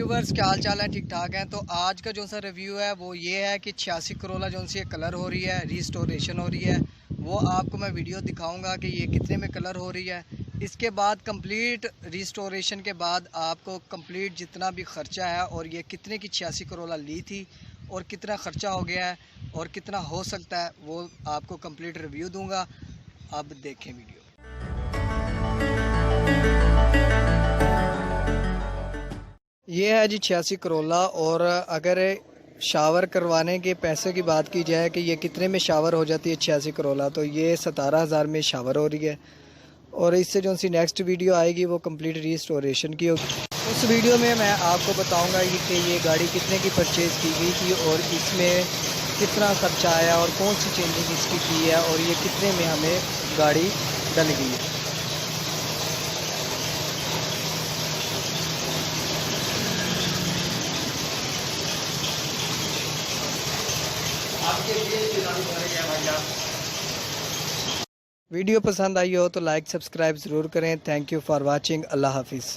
Viewers, क्या हाल चाल है? ठीक ठाक हैं। तो आज का जो सा रिव्यू है वो ये है कि 86 करोला जो सी कलर हो रही है, रिस्टोरेशन हो रही है, वो आपको मैं वीडियो दिखाऊंगा कि ये कितने में कलर हो रही है। इसके बाद कंप्लीट रिस्टोरेशन के बाद आपको कंप्लीट जितना भी ख़र्चा है और ये कितने की 86 करोला ली थी और कितना ख़र्चा हो गया है और कितना हो सकता है, वो आपको कंप्लीट रिव्यू दूँगा। अब देखें वीडियो। ये है जी 86 करोला। और अगर शावर करवाने के पैसे की बात की जाए कि ये कितने में शावर हो जाती है 86 करोला, तो ये 17,000 में शावर हो रही है। और इससे जो सी नेक्स्ट वीडियो आएगी वो कंप्लीट रिस्टोरेशन की होगी। उस वीडियो में मैं आपको बताऊंगा कि ये गाड़ी कितने की परचेज़ की गई थी और इसमें कितना खर्चा आया और कौन सी चेंजिंग इसकी की है और ये कितने में हमें गाड़ी डल गई है। वीडियो पसंद आई हो तो लाइक सब्सक्राइब ज़रूर करें। Thank you for watching. अल्लाह हाफिज़।